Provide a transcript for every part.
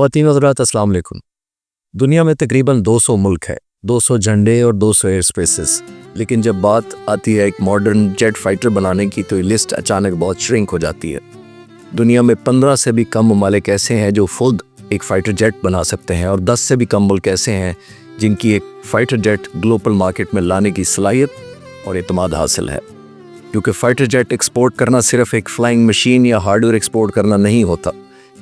خواتین حضرات السلام علیکم۔ دنیا میں تقریباً 200 ملک ہے، 200 جھنڈے اور 200 ایئر سپیسز، لیکن جب بات آتی ہے ایک ماڈرن جیٹ فائٹر بنانے کی تو یہ لسٹ اچانک بہت شرنک ہو جاتی ہے۔ دنیا میں 15 سے بھی کم ممالک ایسے ہیں جو خود ایک فائٹر جیٹ بنا سکتے ہیں، اور 10 سے بھی کم ملک ایسے ہیں جن کی ایک فائٹر جیٹ گلوبل مارکیٹ میں لانے کی صلاحیت اور اعتماد حاصل ہے۔ کیونکہ فائٹر جیٹ ایکسپورٹ کرنا صرف ایک فلائنگ مشین یا ہارڈ ویئر ایکسپورٹ کرنا نہیں ہوتا،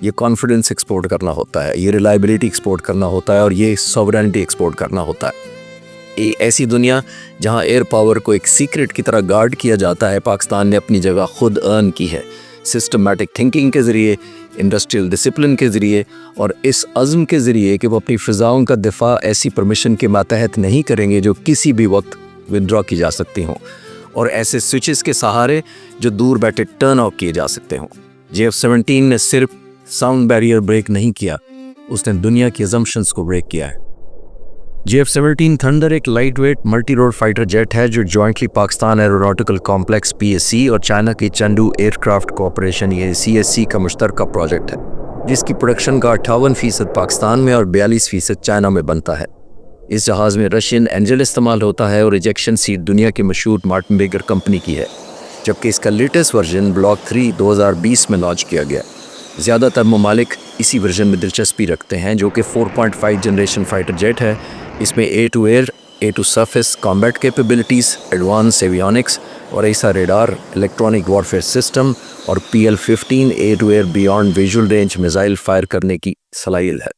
یہ کانفیڈنس ایکسپورٹ کرنا ہوتا ہے، یہ ریلائبلٹی ایکسپورٹ کرنا ہوتا ہے، اور یہ سوورینٹی ایکسپورٹ کرنا ہوتا ہے۔ ایسی دنیا جہاں ایئر پاور کو ایک سیکرٹ کی طرح گارڈ کیا جاتا ہے، پاکستان نے اپنی جگہ خود ارن کی ہے، سسٹمیٹک تھنکنگ کے ذریعے، انڈسٹریل ڈسپلن کے ذریعے، اور اس عزم کے ذریعے کہ وہ اپنی فضاؤں کا دفاع ایسی پرمیشن کے ماتحت نہیں کریں گے جو کسی بھی وقت ودرا کی جا سکتی ہوں، اور ایسے سوئچز کے سہارے جو دور بیٹھے ٹرن آف کیے جا سکتے ہوں۔ JF-17 نے صرف ساؤنڈ بیریئر بریک نہیں کیا، اس نے دنیا کی ازمپشنز کو بریک کیا ہے۔ JF-17 تھنڈر ایک light weight multi role fighter jet ہے جو jointly Pakistan aeronautical complex PSC اور چائنا کی چنڈو ایئر کرافٹ کوآپریشن یا CSC کا مشترکہ پروجیکٹ ہے، جس کی پروڈکشن کا 58% پاکستان میں اور 42% چائنا میں بنتا ہے۔ اس جہاز میں رشین اینجل استعمال ہوتا ہے اور ایجیکشن سیٹ دنیا کی مشہور مارٹن بیگر کمپنی کی ہے، جبکہ اس کا لیٹسٹ ورژن بلاک 3 2020 میں لانچ کیا گیا۔ زیادہ تر ممالک اسی ورژن میں دلچسپی رکھتے ہیں جو کہ 4.5 جنریشن فائٹر جیٹ ہے۔ اس میں air to air, air to surface combat capabilities, advanced avionics اور AESA radar, electronic warfare system اور PL-15 air to air beyond visual range missile fire کرنے کی صلاحیت ہے۔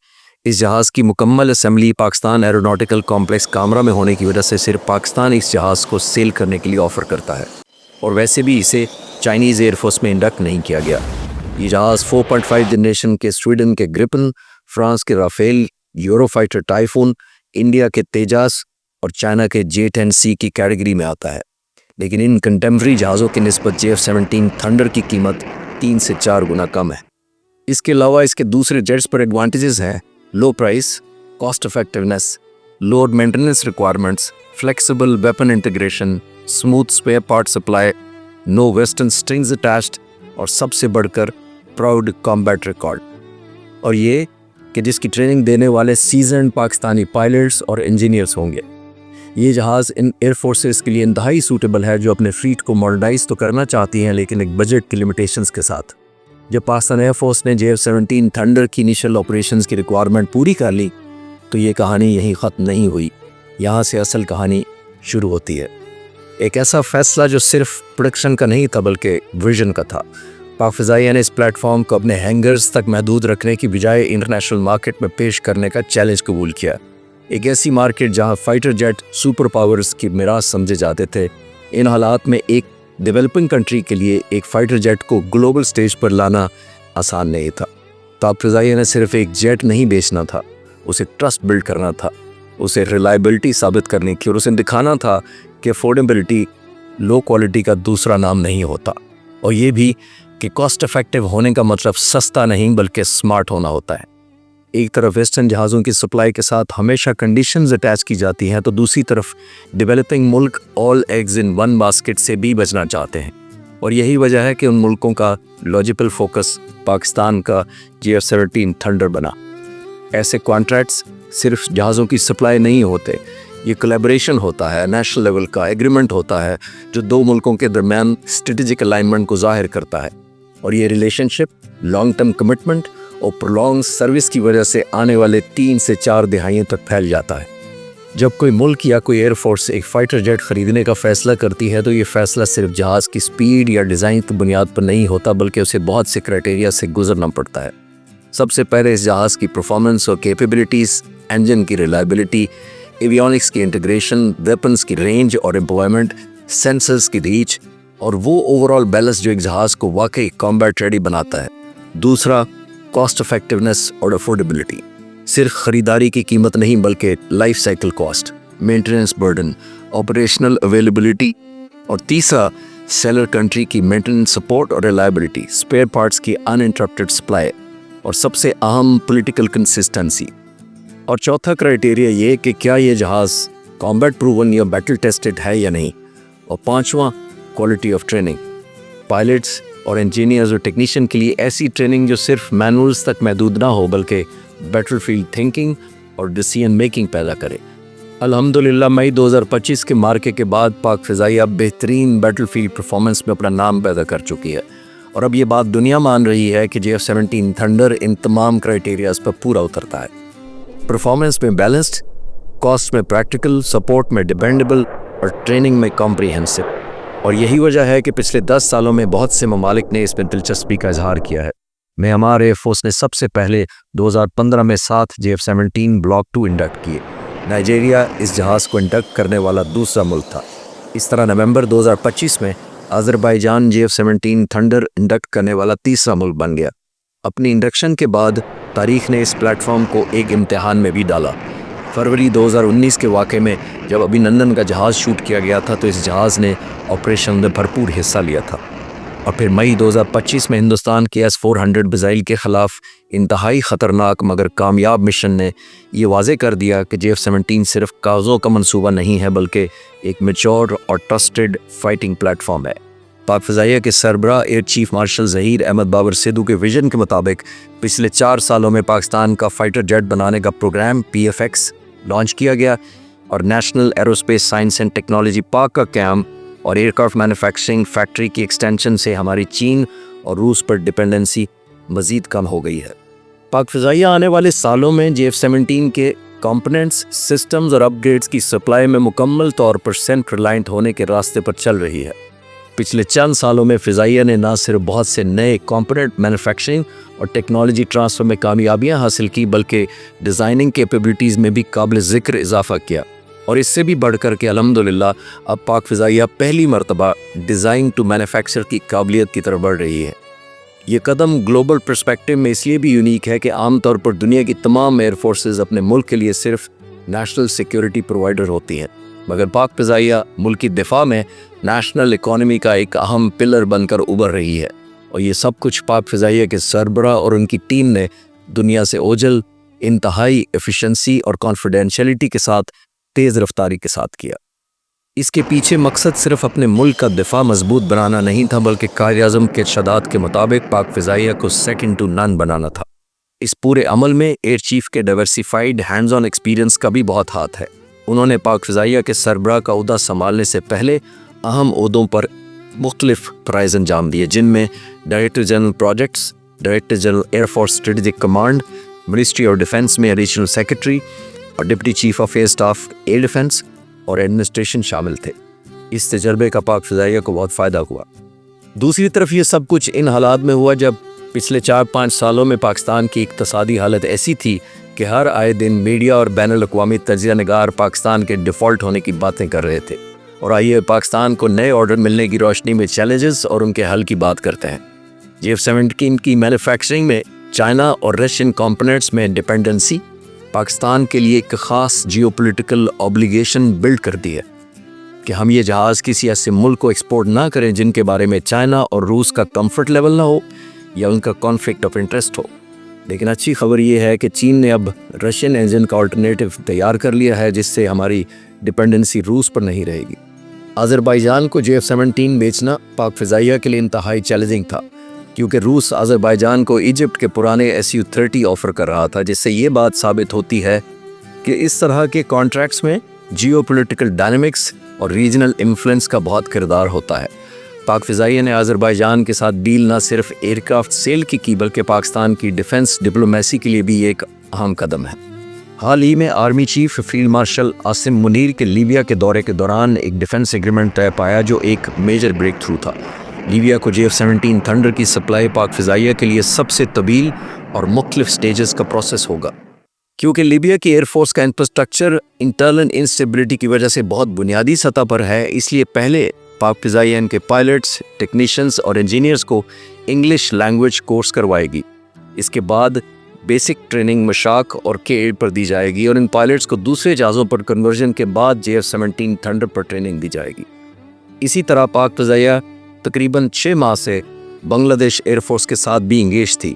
اس جہاز کی مکمل assembly Pakistan aeronautical complex Kamra میں ہونے کی وجہ سے صرف پاکستان اس جہاز کو سیل کرنے کے لیے آفر کرتا ہے، اور ویسے بھی اسے چائنیز ایئر فورس میں انڈکٹ نہیں کیا گیا۔ یہ جہاز 4.5 جنریشن کے سویڈن کے گرپن، فرانس کے رافیل، یورو فائٹر ٹائفون، انڈیا کے تیجاس اور چائنا کے J-10C کی کیٹیگری میں آتا ہے، لیکن ان کنٹمپریری جہازوں کی نسبت JF-17 تھنڈر کی قیمت 3 سے 4 گنا کم ہے۔ اس کے علاوہ اس کے دوسرے جیٹس پر ایڈوانٹیجز ہیں: low price, cost effectiveness, low maintenance requirements, flexible weapon integration, smooth spare part supply, no western strings attached, اور سب سے بڑھ کر پراؤڈ کامبیٹ ریکارڈ، اور یہ کہ جس کی ٹریننگ دینے والے سیزنڈ پاکستانی پائلٹس اور انجینئرز ہوں گے۔ یہ جہاز ان ایئر فورسز کے لیے انتہائی سوٹیبل ہے جو اپنے فلیٹ کو ماڈرنائز تو کرنا چاہتی ہیں لیکن ایک بجٹ کی لمیٹیشنز کے ساتھ۔ جب پاکستان ایئر فورس نے JF-17 تھنڈر کی انیشل آپریشنز کی ریکوائرمنٹ پوری کر لی تو یہ کہانی یہیں ختم نہیں ہوئی، یہاں سے اصل کہانی شروع ہوتی ہے۔ ایک ایسا فیصلہ جو صرف پروڈکشن کا نہیں تھا بلکہ ویژن کا تھا۔ پاک فضائیہ نے اس پلیٹ فارم کو اپنے ہینگرز تک محدود رکھنے کی بجائے انٹرنیشنل مارکیٹ میں پیش کرنے کا چیلنج قبول کیا، ایک ایسی مارکیٹ جہاں فائٹر جیٹ سپر پاورز کی میراث سمجھے جاتے تھے۔ ان حالات میں ایک ڈیولپنگ کنٹری کے لیے ایک فائٹر جیٹ کو گلوبل سٹیج پر لانا آسان نہیں تھا۔ پاک فضائیہ نے صرف ایک جیٹ نہیں بیچنا تھا، اسے ٹرسٹ بلڈ کرنا تھا، اسے ریلائبلٹی ثابت کرنی تھی، اور اسے دکھانا تھا کہ افورڈیبلٹی لو کوالٹی کا دوسرا نام نہیں ہوتا، اور یہ بھی کہ کاسٹ افیکٹو ہونے کا مطلب سستا نہیں بلکہ سمارٹ ہونا ہوتا ہے۔ ایک طرف ویسٹرن جہازوں کی سپلائی کے ساتھ ہمیشہ کنڈیشنز اٹیچ کی جاتی ہیں تو دوسری طرف ڈیولپنگ ملک all eggs in one basket سے بھی بچنا چاہتے ہیں، اور یہی وجہ ہے کہ ان ملکوں کا لاجیکل فوکس پاکستان کا JF-17 تھنڈر بنا۔ ایسے کانٹریکٹس صرف جہازوں کی سپلائی نہیں ہوتے، یہ کولیبریشن ہوتا ہے، نیشنل لیول کا ایگریمنٹ ہوتا ہے جو دو ملکوں کے درمیان اسٹریٹجک الائنمنٹ کو ظاہر کرتا ہے، اور یہ ریلیشن شپ لانگ ٹرم کمٹمنٹ اور پرولونگ سروس کی وجہ سے آنے والے 3 سے 4 دہائیوں تک پھیل جاتا ہے۔ جب کوئی ملک یا کوئی ایئر فورس ایک فائٹر جیٹ خریدنے کا فیصلہ کرتی ہے تو یہ فیصلہ صرف جہاز کی سپیڈ یا ڈیزائن کی بنیاد پر نہیں ہوتا بلکہ اسے بہت سے کرائٹیریا سے گزرنا پڑتا ہے۔ سب سے پہلے اس جہاز کی پرفارمنس اور کیپیبلٹیز، انجن کی ریلائبلٹی، ایویونکس کی انٹیگریشن، ویپنز کی رینج اور امپلائمنٹ، سینسرز کی ریچ، اور وہ اوور آل بیلنس جو ایک جہاز کو واقعی کامبیٹ ریڈی بناتا ہے۔ دوسرا، کاسٹ افیکٹونیس اور افورڈیبلٹی، صرف خریداری کی قیمت نہیں بلکہ life cycle cost, maintenance burden, operational availability, اور تیسرا سیلر کنٹری کی مینٹیننس سپورٹ اور ریلائبلٹی، اسپیئر پارٹس کی ان انٹرپٹڈ سپلائی، اور سب سے اہم پولیٹیکل کنسسٹنسی۔ اور چوتھا کرائٹیریا یہ کہ کیا یہ جہاز کامبیٹ پروون یا بیٹل ٹیسٹڈ ہے یا نہیں، اور پانچواں کوالٹی آف ٹریننگ، پائلٹس اور انجینئرز اور ٹیکنیشین کے لیے ایسی ٹریننگ جو صرف مینولز تک محدود نہ ہو بلکہ بیٹل فیلڈ تھنکنگ اور ڈیسیژن میکنگ پیدا کرے۔ الحمدللہ مئی 2025 کے مارکے کے بعد پاک فضائیہ بہترین بیٹل فیلڈ پرفارمنس میں اپنا نام پیدا کر چکی ہے، اور اب یہ بات دنیا مان رہی ہے کہ JF-17 تھنڈر ان تمام کرائٹیریاز پر پورا اترتا ہے۔ پرفارمنس میں بیلنسڈ، کاسٹ میں پریکٹیکل، سپورٹ میں ڈیپینڈیبل اور ٹریننگ میں کمپریہنسو، اور یہی وجہ ہے کہ پچھلے 10 سالوں میں بہت سے ممالک نے اس میں دلچسپی کا اظہار کیا ہے۔ میانمار ایئر فورس نے سب سے پہلے 2015 میں 7 JF-17 بلاک 2 انڈکٹ کیے۔ نائجیریا اس جہاز کو انڈکٹ کرنے والا دوسرا ملک تھا۔ اس طرح نومبر 2025 میں آذربائیجان JF-17 تھنڈر انڈکٹ کرنے والا تیسرا ملک بن گیا۔ اپنی انڈکشن کے بعد تاریخ نے اس پلیٹ فارم کو ایک امتحان میں بھی ڈالا۔ فروری 2019 کے واقعے میں جب ابھینندن کا جہاز شوٹ کیا گیا تھا تو اس جہاز نے آپریشن میں بھرپور حصہ لیا تھا، اور پھر مئی 2025 میں ہندوستان کے S-400 میزائل کے خلاف انتہائی خطرناک مگر کامیاب مشن نے یہ واضح کر دیا کہ JF-17 صرف کاغذوں کا منصوبہ نہیں ہے بلکہ ایک میچور اور ٹرسٹڈ فائٹنگ پلیٹ فارم ہے۔ پاک فضائیہ کے سربراہ air chief marshal Zaheer Ahmed Babar Sidhu کے ویژن کے مطابق پچھلے 4 سالوں میں پاکستان کا فائٹر جیٹ بنانے کا پروگرام PFX لانچ کیا گیا، اور national aerospace science and technology پاک کا قیام اور ایئرکرافٹ مینوفیکچرنگ فیکٹری کی ایکسٹینشن سے ہماری چین اور روس پر ڈپینڈنسی مزید کم ہو گئی ہے۔ پاک فضائیہ آنے والے سالوں میں JF-17 کے کمپوننٹس، سسٹمز اور اپ گریڈز کی سپلائی میں مکمل طور پر سیلف ریلائنٹ ہونے کے راستے پر چل رہی ہے۔ پچھلے چند سالوں میں فضائیہ نے نہ صرف بہت سے نئے کمپوننٹ مینوفیکچرنگ اور ٹیکنالوجی ٹرانسفر میں کامیابیاں حاصل کی بلکہ ڈیزائننگ کیپیبلٹیز میں بھی قابل ذکر اضافہ کیا، اور اس سے بھی بڑھ کر کے الحمدللہ اب پاک فضائیہ پہلی مرتبہ ڈیزائن ٹو مینوفیکچر کی قابلیت کی طرف بڑھ رہی ہے۔ یہ قدم گلوبل پرسپیکٹو میں اس لیے بھی یونیک ہے کہ عام طور پر دنیا کی تمام ایئر فورسز اپنے ملک کے لیے صرف نیشنل سیکیورٹی پرووائڈر ہوتی ہیں، مگر پاک فضائیہ ملکی دفاع میں نیشنل اکانومی کا ایک اہم پلر بن کر ابھر رہی ہے، اور یہ سب کچھ پاک فضائیہ کے سربراہ اور ان کی ٹیم نے دنیا سے اوجل، انتہائی ایفیشنسی اور کانفیڈینشیلٹی کے ساتھ تیز رفتاری کے ساتھ کیا۔ اس کے پیچھے مقصد صرف اپنے ملک کا دفاع مضبوط بنانا نہیں تھا بلکہ قائد اعظم کے ارشادات کے مطابق پاک فضائیہ کو سیکنڈ ٹو نن بنانا تھا۔ اس پورے عمل میں ایئر چیف کے ڈائیورسیفائیڈ ہینڈز آن ایکسپیرینس کا بھی بہت ہاتھ ہے۔ انہوں نے پاک فضائیہ کے سربراہ کا عہدہ سنبھالنے سے پہلے اہم عہدوں پر مختلف فرائض انجام دیے، جن میں director general projects, director general air force strategic command, ministry of defence میں ایڈیشنل سیکرٹری اور deputy chief of air staff air defence اور ایڈمنسٹریشن شامل تھے۔ اس تجربے کا پاک فضائیہ کو بہت فائدہ ہوا۔ دوسری طرف یہ سب کچھ ان حالات میں ہوا جب پچھلے 4-5 سالوں میں پاکستان کی اقتصادی حالت ایسی تھی کہ ہر آئے دن میڈیا اور بین الاقوامی تجزیہ نگار پاکستان کے ڈیفالٹ ہونے کی باتیں کر رہے تھے، اور آئیے پاکستان کو نئے آرڈر ملنے کی روشنی میں چیلنجز اور ان کے حل کی بات کرتے ہیں۔ JF-17 کی مینوفیکچرنگ میں چائنا اور رشین کمپوننٹس میں ڈیپینڈنسی پاکستان کے لیے ایک خاص جیو پولیٹیکل اوبلیگیشن بلڈ کرتی ہے کہ ہم یہ جہاز کسی ایسے ملک کو ایکسپورٹ نہ کریں جن کے بارے میں چائنا اور روس کا کمفرٹ لیول نہ ہو یا ان کا کانفلکٹ آف انٹرسٹ ہو۔ لیکن اچھی خبر یہ ہے کہ چین نے اب رشین انجن کا آلٹرنیٹو تیار کر لیا ہے، جس سے ہماری ڈیپینڈنسی روس پر نہیں رہے گی۔ آذربائیجان کو JF-17 بیچنا پاک فضائیہ کے لیے انتہائی چیلنجنگ تھا، کیونکہ روس آذربائیجان کو ایجپٹ کے پرانے SU-30 آفر کر رہا تھا، جس سے یہ بات ثابت ہوتی ہے کہ اس طرح کے کانٹریکٹس میں جیو پولیٹیکل ڈائنامکس اور ریجنل انفلوئنس کا بہت کردار ہوتا ہے۔ پاک فضائیہ نے آذربائیجان کے ساتھ ڈیل نہ صرف ایئرکرافٹ سیل کی بلکہ پاکستان کی ڈیفنس ڈپلومیسی کے لیے بھی ایک اہم قدم ہے۔ حال ہی میں army chief field marshal Asim Munir کے لیبیا کے دورے کے دوران ایک ڈیفنس ایگریمنٹ طے پایا جو ایک میجر بریک تھرو تھا۔ لیبیا کو JF-17 تھنڈر کی سپلائی پاک فضائیہ کے لیے سب سے طویل اور مختلف سٹیجز کا پروسیس ہوگا، کیونکہ لیبیا کی ایئر فورس کا انفراسٹرکچر انٹرنل انسٹیبلٹی کی وجہ سے بہت بنیادی سطح پر ہے، اس لیے پہلے پاک فضائیہ ان کے پائلٹس، ٹیکنیشینز اور انجینئرز کو انگلش لینگویج کورس کروائے گی۔ اس کے بعد بیسک ٹریننگ مشاق اور کیئر پر دی جائے گی، اور ان پائلٹس کو دوسرے جہازوں پر کنورژن کے بعد JF-17 تھنڈر پر ٹریننگ دی جائے گی۔ اسی طرح پاک فضائیہ تقریباً 6 ماہ سے بنگلہ دیش ایئر فورس کے ساتھ بھی انگیج تھی،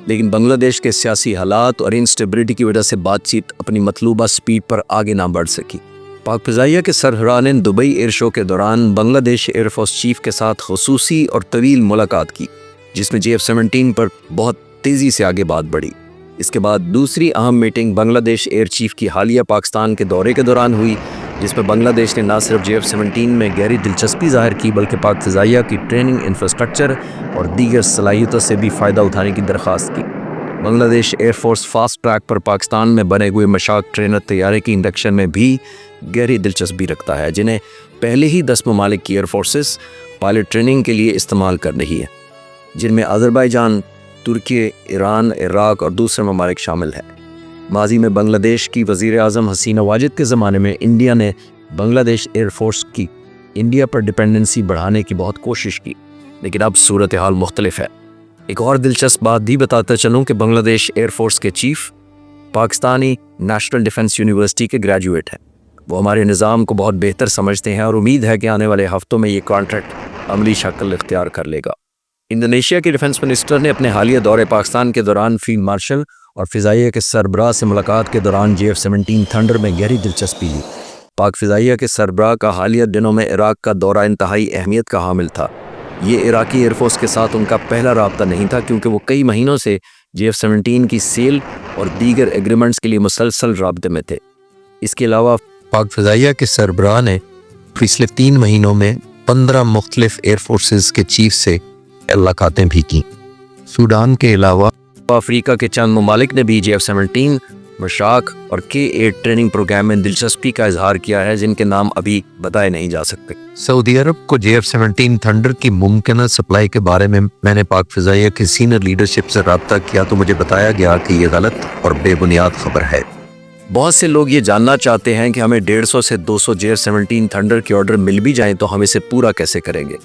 لیکن بنگلہ دیش کے سیاسی حالات اور انسٹیبلٹی کی وجہ سے بات چیت اپنی مطلوبہ سپیڈ پر آگے نہ بڑھ سکی۔ پاک فضائیہ کے سربراہ نے دبئی ایئر شو کے دوران بنگلہ دیش ایئر فورس چیف کے ساتھ خصوصی اور طویل ملاقات کی، جس میں JF-17 پر بہت تیزی سے آگے بات بڑھی۔ اس کے بعد دوسری اہم میٹنگ بنگلہ دیش ایئر چیف کی حالیہ پاکستان کے دورے کے دوران ہوئی، جس میں بنگلہ دیش نے نہ صرف JF-17 میں گہری دلچسپی ظاہر کی بلکہ پاک فضائیہ کی ٹریننگ، انفراسٹرکچر اور دیگر صلاحیتوں سے بھی فائدہ اٹھانے کی درخواست کی۔ بنگلہ دیش ایئر فورس فاسٹ ٹریک پر پاکستان میں بنے ہوئے مشاق ٹرینر طیارے کی انڈکشن میں بھی گہری دلچسپی رکھتا ہے، جنہیں پہلے ہی 10 ممالک کی ایئر فورسز پائلٹ ٹریننگ کے لیے استعمال کر رہی ہے، جن میں آذربائیجان، ترکی، ایران، عراق اور دوسرے ممالک شامل ہیں۔ ماضی میں بنگلہ دیش کی وزیر اعظم حسینہ واجد کے زمانے میں انڈیا نے بنگلہ دیش ایئر فورس کی انڈیا پر ڈپینڈنسی بڑھانے کی بہت کوشش کی، لیکن اب صورتحال مختلف ہے۔ ایک اور دلچسپ بات بھی بتاتا چلوں کہ بنگلہ دیش ایئر فورس کے chief Pakistani national defence university کے گریجویٹ ہیں۔ وہ ہمارے نظام کو بہت بہتر سمجھتے ہیں اور امید ہے کہ آنے والے ہفتوں میں یہ کانٹریکٹ عملی شکل اختیار کر لے گا۔ انڈونیشیا کے ڈیفنس منسٹر نے اپنے حالیہ دورے پاکستان کے دوران فیلڈ مارشل اور فضائیہ کے سربراہ سے ملاقات کے دوران JF-17 تھنڈر میں گہری دلچسپی لی۔ پاک فضائیہ کے سربراہ کا حالیہ دنوں میں عراق کا دورہ انتہائی اہمیت کا حامل تھا۔ یہ عراقی ایئر فورس کے ساتھ ان کا پہلا رابطہ نہیں تھا، کیونکہ وہ کئی مہینوں سے JF-17 کی سیل اور دیگر ایگریمنٹس کے لیے مسلسل رابطے میں تھے۔ اس کے علاوہ پاک فضائیہ کے سربراہ نے پچھلے 3 مہینوں میں 15 مختلف ایئر فورسز کے چیف سے ملاقاتیں بھی کی۔ سوڈان کے علاوہ افریقہ کے چند ممالک نے بھی JF-17 مشاق اور K-8 ٹریننگ پروگرام میں دلچسپی کا اظہار کیا ہے، جن کے نام ابھی بتائے نہیں جا سکتے۔ سعودی عرب کو JF-17 تھنڈر کی ممکنہ سپلائی کے بارے میں نے پاک فضائیہ کی سینئر لیڈرشپ سے رابطہ کیا تو مجھے بتایا گیا کہ یہ غلط اور بے بنیاد خبر ہے۔ بہت سے لوگ یہ جاننا چاہتے ہیں کہ ہمیں 150 سے 200 JF-17 تھنڈر کے آرڈر مل بھی جائیں تو ہم اسے پورا کیسے کریں گے۔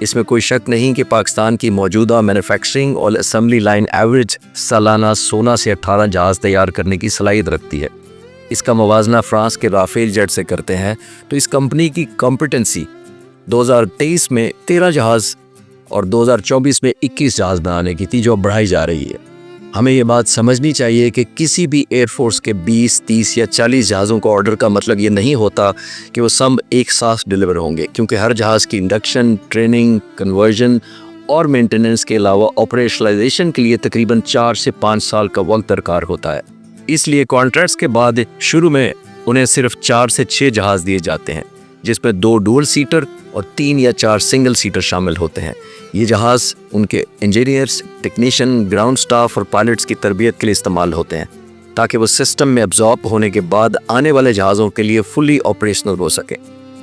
اس میں کوئی شک نہیں کہ پاکستان کی موجودہ مینوفیکچرنگ اور اسمبلی لائن ایوریج سالانہ 16 سے 18 جہاز تیار کرنے کی صلاحیت رکھتی ہے۔ اس کا موازنہ فرانس کے رافیل جیٹ سے کرتے ہیں تو اس کمپنی کی کمپیٹنسی 2023 میں 13 جہاز اور 2024 میں 21 جہاز بنانے کی تھی، جو اب بڑھائی جا رہی ہے۔ ہمیں یہ بات سمجھنی چاہیے کہ کسی بھی ایئر فورس کے 20، 30 یا 40 جہازوں کو آرڈر کا مطلب یہ نہیں ہوتا کہ وہ سب ایک ساتھ ڈیلیور ہوں گے، کیونکہ ہر جہاز کی انڈکشن، ٹریننگ، کنورژن اور مینٹیننس کے علاوہ آپریشنلائزیشن کے لیے تقریباً 4 سے 5 سال کا وقت درکار ہوتا ہے۔ اس لیے کانٹریکٹس کے بعد شروع میں انہیں صرف 4 سے 6 جہاز دیے جاتے ہیں، جس میں 2 ڈوئل سیٹر اور 3 یا 4 سنگل سیٹر شامل ہوتے ہیں۔ یہ جہاز ان کے انجینئرز، ٹیکنیشین، گراؤنڈ سٹاف اور پائلٹس کی تربیت کے لیے استعمال ہوتے ہیں، تاکہ وہ سسٹم میں ابزارب ہونے کے بعد آنے والے جہازوں کے لیے فلی آپریشنل ہو سکیں۔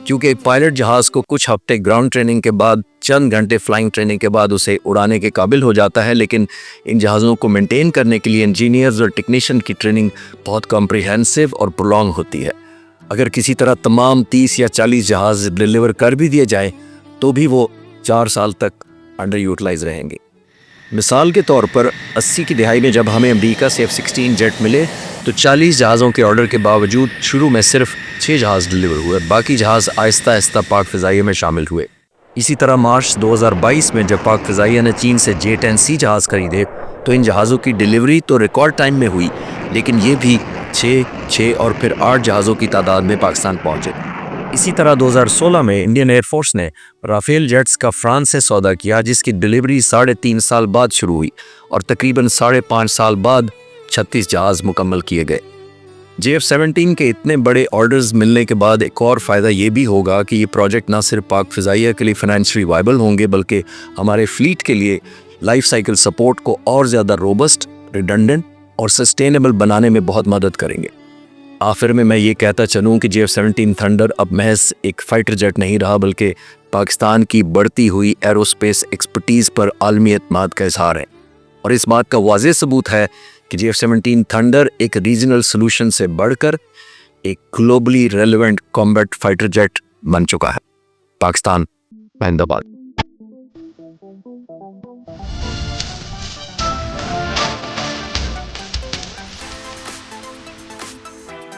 کیونکہ ایک پائلٹ جہاز کو کچھ ہفتے گراؤنڈ ٹریننگ کے بعد، چند گھنٹے فلائنگ ٹریننگ کے بعد اسے اڑانے کے قابل ہو جاتا ہے، لیکن ان جہازوں کو مینٹین کرنے کے لیے انجینئرز اور ٹیکنیشین کی ٹریننگ بہت کمپریہنسو اور پرولونگ ہوتی ہے۔ اگر کسی طرح تمام 30 یا 40 جہاز ڈیلیور کر بھی دیے جائیں تو بھی وہ 4 سال تک انڈر یوٹیلائز رہیں گے۔ مثال کے طور پر 80 کی دہائی میں جب ہمیں امریکہ سے F-16 جیٹ ملے تو 40 جہازوں کے آرڈر کے باوجود شروع میں صرف 6 جہاز ڈیلیور ہوئے، باقی جہاز آہستہ آہستہ پاک فضائیہ میں شامل ہوئے۔ اسی طرح مارچ 2022 میں جب پاک فضائیہ نے چین سے J-10C جہاز خریدے تو ان جہازوں کی ڈیلیوری تو ریکارڈ ٹائم میں ہوئی، لیکن یہ بھی 6 اور پھر 8 جہازوں کی تعداد میں پاکستان پہنچے۔ اسی طرح 2016 میں انڈین ایئر فورس نے رافیل جیٹس کا فرانس سے سودا کیا، جس کی ڈیلیوری 3.5 سال بعد شروع ہوئی اور تقریباً 5.5 سال بعد 36 جہاز مکمل کیے گئے۔ JF-17 کے اتنے بڑے آرڈرز ملنے کے بعد ایک اور فائدہ یہ بھی ہوگا کہ یہ پروجیکٹ نہ صرف پاک فضائیہ کے لیے فائنینشلی وائبل ہوں گے بلکہ ہمارے فلیٹ کے لیے لائف سائیکل سپورٹ کو اور زیادہ روبسٹ، ریڈنڈنٹ اور سسٹینیبل بنانے میں بہت مدد کریں گے۔ آخر میں یہ کہتا چلوں کہ JF-17 تھنڈر اب محض ایک فائٹر جیٹ نہیں رہا بلکہ پاکستان کی بڑھتی ہوئی ایروسپیس ایکسپرٹیز پر عالمی اعتماد کا اظہار ہے، اور اس بات کا واضح ثبوت ہے کہ JF-17 تھنڈر ایک ریجنل سلوشن سے بڑھ کر ایک globally relevant combat fighter jet بن چکا ہے۔ پاکستان، آباد۔